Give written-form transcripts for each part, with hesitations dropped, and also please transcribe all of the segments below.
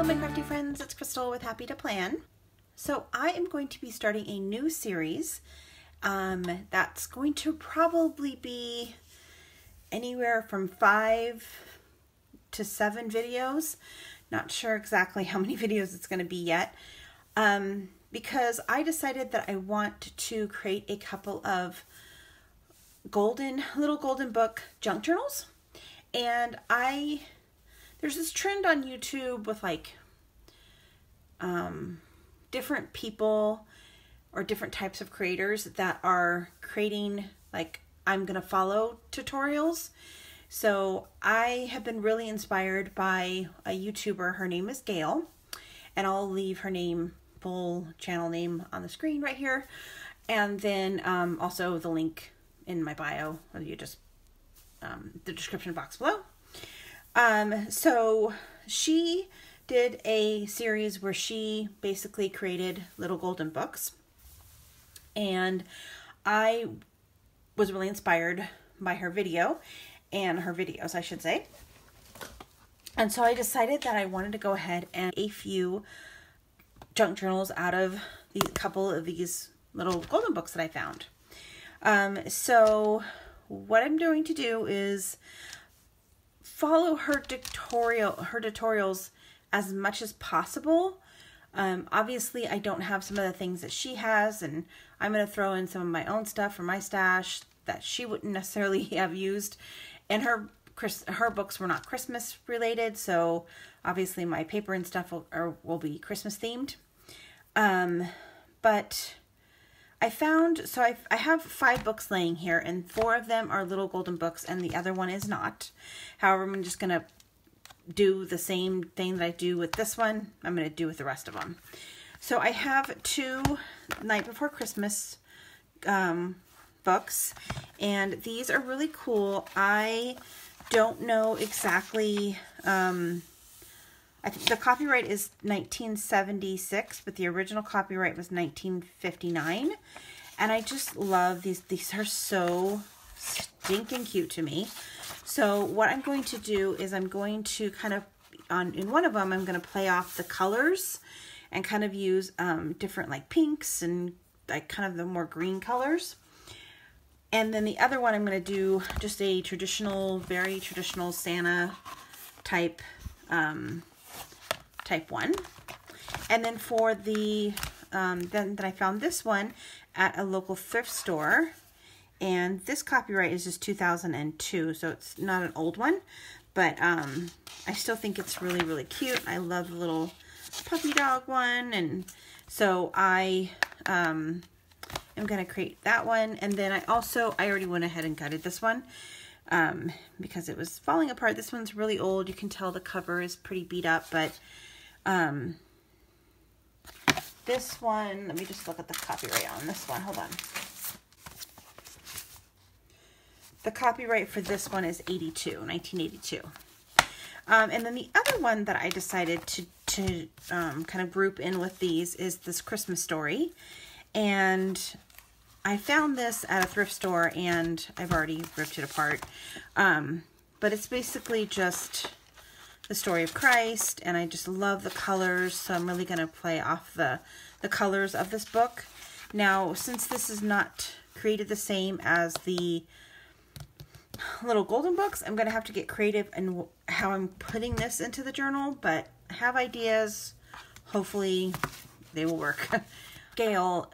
Hello my crafty friends, it's Crystal with Happy to Plan. So I am going to be starting a new series that's going to probably be anywhere from 5 to 7 videos. Not sure exactly how many videos it's going to be yet, because I decided that I want to create a couple of little golden book junk journals. And there's this trend on YouTube with like different people or different types of creators that are creating like I'm gonna follow tutorials. So I have been really inspired by a YouTuber. Her name is Gayle, and I'll leave her full channel name on the screen right here, and then also the link in my bio, or you just the description box below. So she did a series where she basically created little golden books, and I was really inspired by her videos, I should say. And so I decided that I wanted to go ahead and a few junk journals out of a couple of these little golden books that I found. So what I'm going to do is follow her tutorials as much as possible. Obviously I don't have some of the things that she has, and I'm going to throw in some of my own stuff from my stash that she wouldn't necessarily have used. And her books were not Christmas related, so obviously my paper and stuff will be Christmas themed. But I found, so I have 5 books laying here, and 4 of them are little golden books and the other one is not. However, I'm just going to do the same thing that I do with this one, I'm going to do with the rest of them. So I have 2 Night Before Christmas books, and these are really cool. I don't know exactly, I think the copyright is 1976, but the original copyright was 1959. And I just love these. These are so stinking cute to me. So what I'm going to do is I'm going to kind of, in one of them, I'm going to play off the colors and kind of use different like pinks and like kind of the more green colors. And then the other one, I'm going to do just a traditional, very traditional Santa type one. And then for the then I found this one at a local thrift store, and this copyright is just 2002, so it's not an old one, but I still think it's really, really cute. I love the little puppy dog one, and so I am gonna create that one. And then I already went ahead and gutted this one because it was falling apart. This one's really old. You can tell the cover is pretty beat up, but this one, let me just look at the copyright on this one. Hold on. The copyright for this one is 1982. And then the other one that I decided to kind of group in with these is this Christmas Story. And I found this at a thrift store, and I've already ripped it apart. But it's basically just the story of Christ, and I just love the colors, so I'm really going to play off the colors of this book. Now, since this is not created the same as the little golden books, I'm going to have to get creative in how I'm putting this into the journal, but I have ideas. Hopefully they will work. Gayle,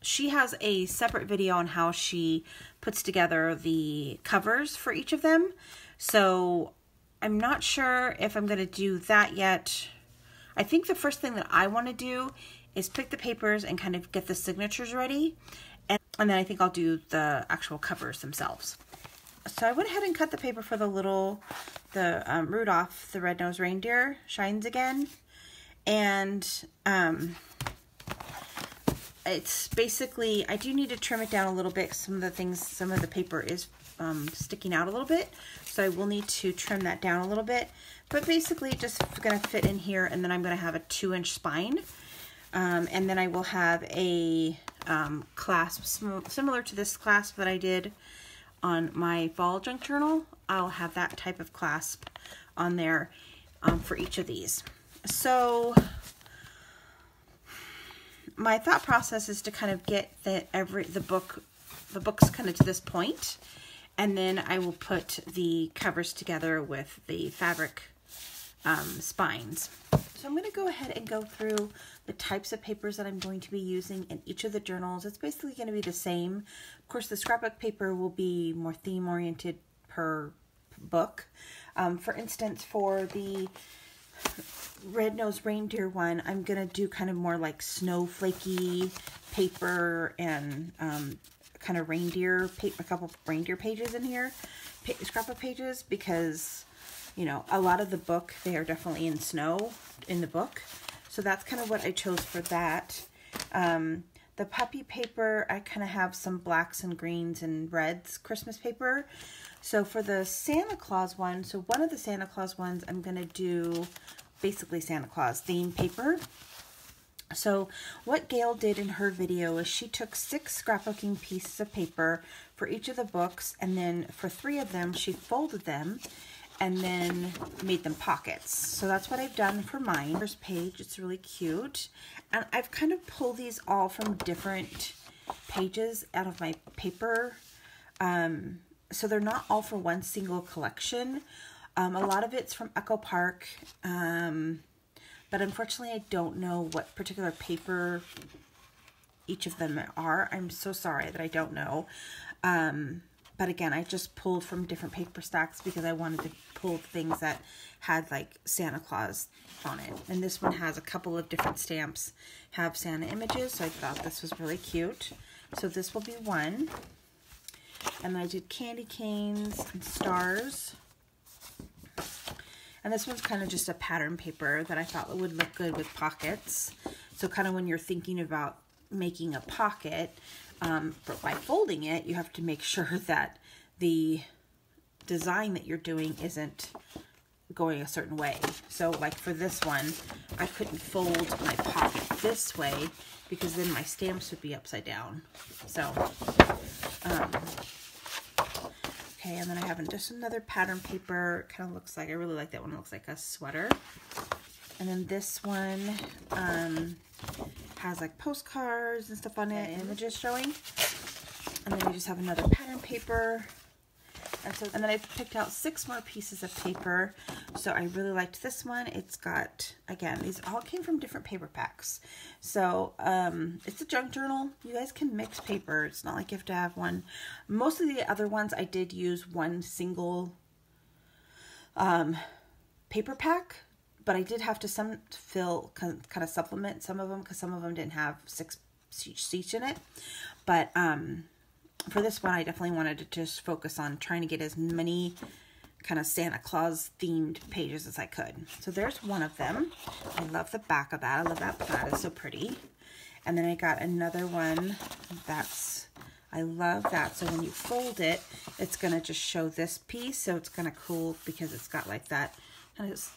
she has a separate video on how she puts together the covers for each of them, so I'm not sure if I'm going to do that yet. I think the first thing that I want to do is pick the papers and kind of get the signatures ready. And then I think I'll do the actual covers themselves. So I went ahead and cut the paper for the Rudolph the Red-Nosed Reindeer Shines Again. And it's basically, I do need to trim it down a little bit. Some of the paper is sticking out a little bit, so I will need to trim that down a little bit, but basically just gonna fit in here. And then I'm gonna have a 2-inch spine, and then I will have a clasp similar to this clasp that I did on my fall junk journal. I'll have that type of clasp on there. for each of these. So my thought process is to kind of get the books kind of to this point, and then I will put the covers together with the fabric spines. So I'm going to go ahead and go through the types of papers that I'm going to be using in each of the journals. It's basically going to be the same. Of course, the scrapbook paper will be more theme oriented per book. For instance, for the Red-Nosed Reindeer one, I'm going to do kind of more like snowflakey paper and kind of reindeer, a couple reindeer pages in here, scrapbook pages, because, you know, a lot of the book, they are definitely in snow in the book. So that's kind of what I chose for that. The puppy paper, I kind of have some blacks and greens and reds Christmas paper. So for the Santa Claus one, so one of the Santa Claus ones, I'm going to do basically Santa Claus themed paper. So what Gayle did in her video is she took 6 scrapbooking pieces of paper for each of the books, and then for 3 of them, she folded them and then made them pockets. So that's what I've done for mine. First page, it's really cute. And I've kind of pulled these all from different pages out of my paper. So they're not all for one single collection. A lot of it's from Echo Park. But unfortunately, I don't know what particular paper each of them are. I'm so sorry that I don't know. But again, I just pulled from different paper stacks because I wanted to pull things that had like Santa Claus on it. And this one has a couple of different stamps, have Santa images. So I thought this was really cute. So this will be one. And I did candy canes and stars. And this one's kind of just a pattern paper that I thought would look good with pockets. So kind of when you're thinking about making a pocket, but by folding it, you have to make sure that the design that you're doing isn't going a certain way. So like for this one, I couldn't fold my pocket this way because then my stamps would be upside down. So, okay, and then I have just another pattern paper. It kind of looks like, I really like that one. It looks like a sweater. And then this one has like postcards and stuff on it, images showing. And then we just have another pattern paper. And then I picked out 6 more pieces of paper. So I really liked this one. It's got, again, these all came from different paper packs. So it's a junk journal. You guys can mix paper. It's not like you have to have one. Most of the other ones I did use one single paper pack, but I did have to kind of supplement some of them because some of them didn't have 6 sheets in it. But for this one, I definitely wanted to just focus on trying to get as many kind of Santa Claus themed pages as I could. So there's one of them. I love the back of that. I love that plaid. It's so pretty. And then I got another one I love that. So when you fold it, it's going to just show this piece. So it's kind of cool because it's got like that kind of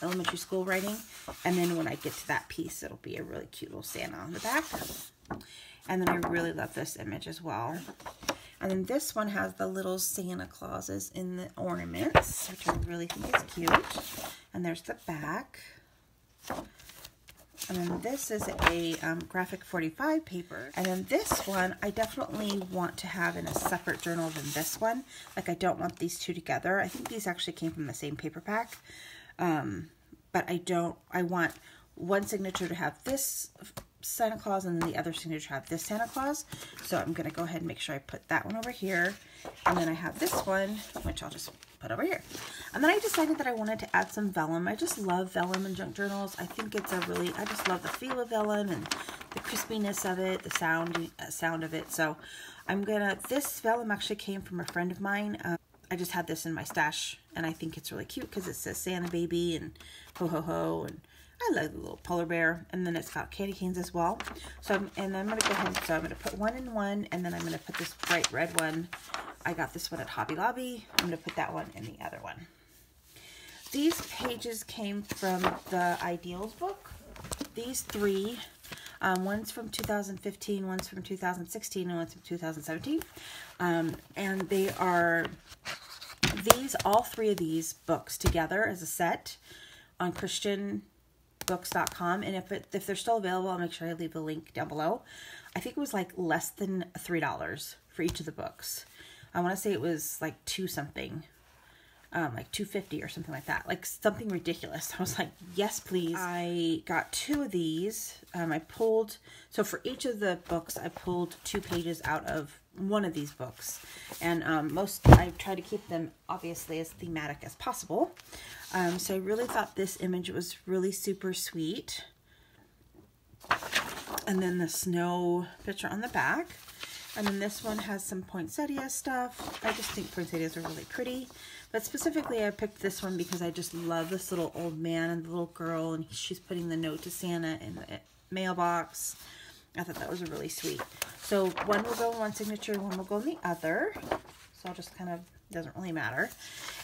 elementary school writing. And then when I get to that piece, it'll be a really cute little Santa on the back. And then I really love this image as well. And then this one has the little Santa Clauses in the ornaments, which I really think is cute. And there's the back. And then this is a graphic 45 paper. And then this one, I definitely want to have in a separate journal than this one. Like, I don't want these two together. I think these actually came from the same paper pack. But I want one signature to have this Santa Claus and then the other signature to have this Santa Claus. So I'm going to go ahead and make sure I put that one over here. And then I have this one, which I'll just put over here. And then I decided that I wanted to add some vellum. I just love vellum in junk journals. I think it's I just love the feel of vellum and the crispiness of it, the sound of it. So this vellum actually came from a friend of mine. I just had this in my stash and I think it's really cute because it says Santa baby and ho ho ho, and I love the little polar bear. And then it's got candy canes as well. So I'm going to go ahead, so I'm going to put one in one, and then I'm going to put this bright red one. I got this one at Hobby Lobby. I'm going to put that one in the other one. These pages came from the Ideals book. These 3, one's from 2015, one's from 2016, and one's from 2017. And they are these, all three of these books together as a set on christianbooks.com. And if they're still available, I'll make sure I leave the link down below. I think it was like less than $3 for each of the books. I want to say it was like $2 something. Like $2.50 or something like that, like something ridiculous. I was like, yes, please. I got 2 of these. So for each of the books, I pulled 2 pages out of one of these books. And I try to keep them obviously as thematic as possible. So I really thought this image was really super sweet. And then the snow picture on the back. And then this one has some poinsettia stuff. I just think poinsettias are really pretty. But specifically, I picked this one because I just love this little old man and the little girl. And she's putting the note to Santa in the mailbox. I thought that was really sweet. So one will go in one signature, one will go in the other. So I'll just kind of, doesn't really matter.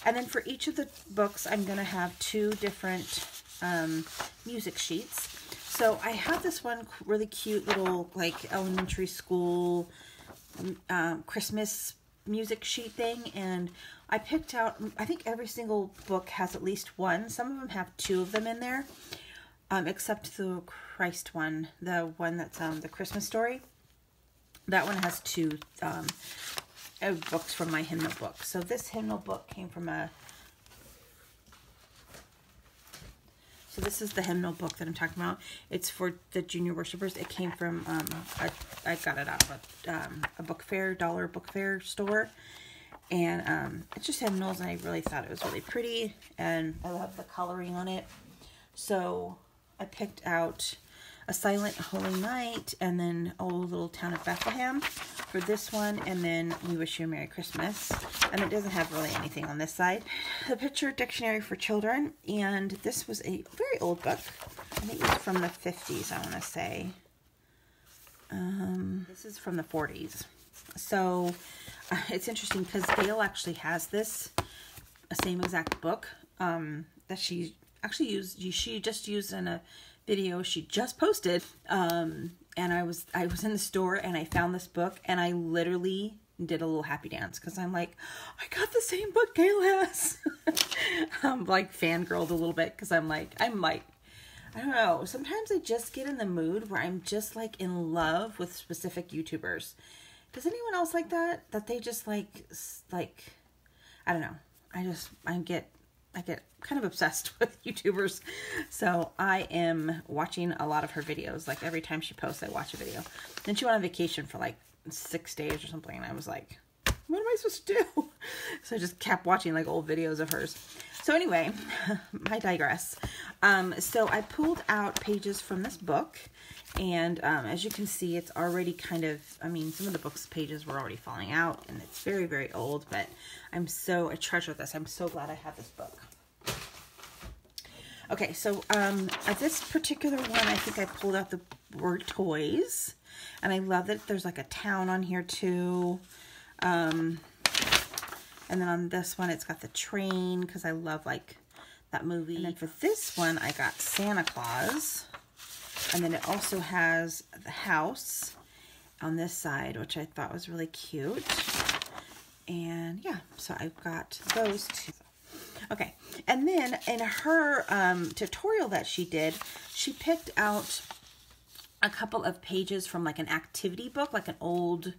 And then for each of the books, I'm going to have 2 different music sheets. So I have this one really cute little like elementary school Christmas music sheet thing, and I picked out, I think every single book has at least one. Some of them have 2 of them in there, except the Christ one, the one that's the Christmas story. That one has 2 books from my hymnal book. So this hymnal book came from so this is the hymnal book that I'm talking about. It's for the junior worshipers. It came from, I got it out of a book fair, dollar book fair store. And it's just hymnals, and I really thought it was really pretty. And I love the coloring on it. So I picked out A Silent Holy Night, and then Oh Little Town of Bethlehem for this one, and then We Wish You a Merry Christmas. And it doesn't have really anything on this side. The Picture Dictionary for Children, and this was a very old book. I think it was from the 50s, I want to say. This is from the 40s. So it's interesting because Gayle actually has this same exact book that she actually used. She just used in a video she just posted. And I was in the store and I found this book and I literally did a little happy dance because I'm like, I got the same book Gayle has. I'm like fangirled a little bit because I'm like, I don't know. Sometimes I just get in the mood where I'm just like in love with specific YouTubers. Does anyone else like that? That they just like, I don't know. I get kind of obsessed with YouTubers. So I am watching a lot of her videos. Like every time she posts, I watch a video. Then she went on vacation for like 6 days or something. And I was like, what am I supposed to do? So I just kept watching like old videos of hers. So anyway, I digress. So I pulled out pages from this book. And as you can see, it's already kind of, I mean, some of the book's pages were already falling out. And it's very, very old. But I treasure this. I'm so glad I have this book. Okay, so this particular one, I think I pulled out the word toys. And I love that there's like a town on here too. And then on this one, it's got the train because I love like that movie. And then for this one, I got Santa Claus. And then it also has the house on this side, which I thought was really cute. And yeah, so I've got those 2. Okay, and then in her tutorial that she did, she picked out a couple of pages from like an activity book, like an old,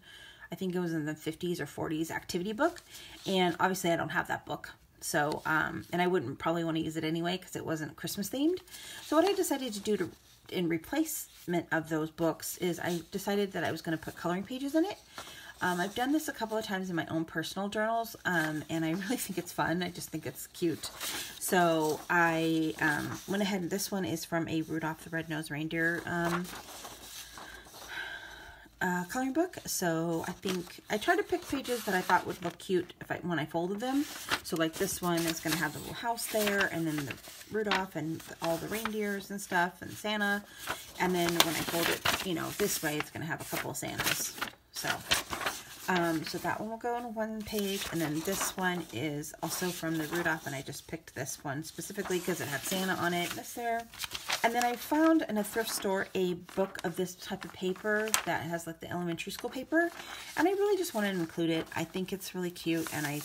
I think it was in the 50s or 40s activity book. And obviously I don't have that book. So, and I wouldn't probably want to use it anyway because it wasn't Christmas themed. So what I decided to do in replacement of those books is I decided that I was going to put coloring pages in it. I've done this a couple of times in my own personal journals, and I really think it's fun. I just think it's cute. So I went ahead, and this one is from a Rudolph the Red-Nosed Reindeer coloring book. So I think I tried to pick pages that I thought would look cute when I folded them. So like this one is going to have the little house there, and then the Rudolph and all the reindeers and stuff, and Santa. And then when I fold it, you know, this way, it's going to have a couple of Santas. So that one will go on one page, and then this one is also from the Rudolph, and I just picked this one specifically because it had Santa on it. This there. And then I found in a thrift store a book of this type of paper that has like the elementary school paper, and I really just wanted to include it. I think it's really cute, and I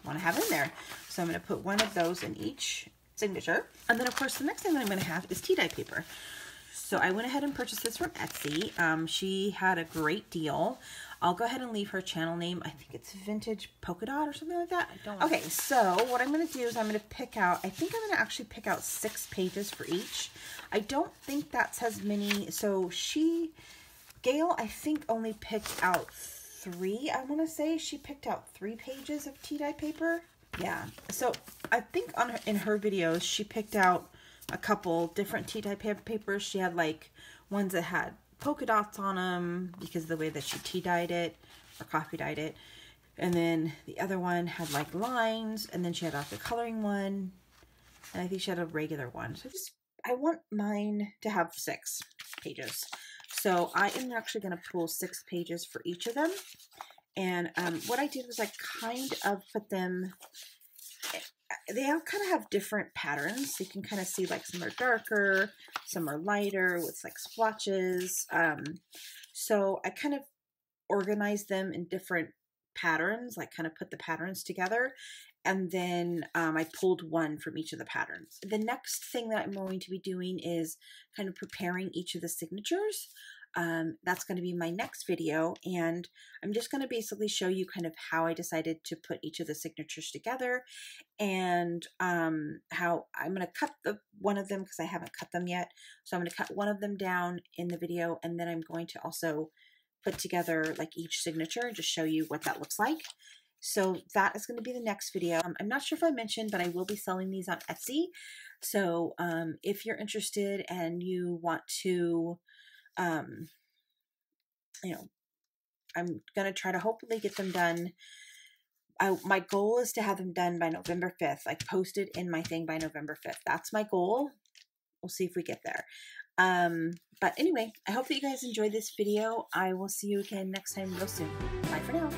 want to have in there. So I'm going to put one of those in each signature. And then of course the next thing that I'm going to have is tea dye paper. So I went ahead and purchased this from Etsy. She had a great deal. I'll go ahead and leave her channel name. I think it's Vintage Polka Dot or something like that. Okay, so what I'm going to do is I'm going to pick out, I think I'm going to actually pick out 6 pages for each. I don't think that's as many. So Gayle, I think only picked out 3. I want to say she picked out 3 pages of tea dye paper. Yeah, so I think in her videos, she picked out a couple different tea dye papers. She had like ones that had polka dots on them because of the way that she tea dyed it or coffee dyed it. And then the other one had like lines, and then she had like a coloring one. And I think she had a regular one. So I want mine to have 6 pages. So I am actually going to pull 6 pages for each of them. And what I did was I kind of put them, they all kind of have different patterns. So you can kind of see like some are darker, some are lighter with like splotches. So I kind of organized them in different patterns, like kind of put the patterns together. And then I pulled one from each of the patterns. The next thing that I'm going to be doing is kind of preparing each of the signatures. That's going to be my next video, and I'm just going to basically show you kind of how I decided to put each of the signatures together, and how I'm going to cut one of them because I haven't cut them yet. So I'm going to cut one of them down in the video, and then I'm going to also put together like each signature and just show you what that looks like. So that is going to be the next video. I'm not sure if I mentioned, but I will be selling these on Etsy. So if you're interested and you want to, you know, I'm going to try to hopefully get them done. My goal is to have them done by November 5th, like posted in my thing by November 5th. That's my goal. We'll see if we get there. But anyway, I hope that you guys enjoyed this video. I will see you again next time real soon. Bye for now.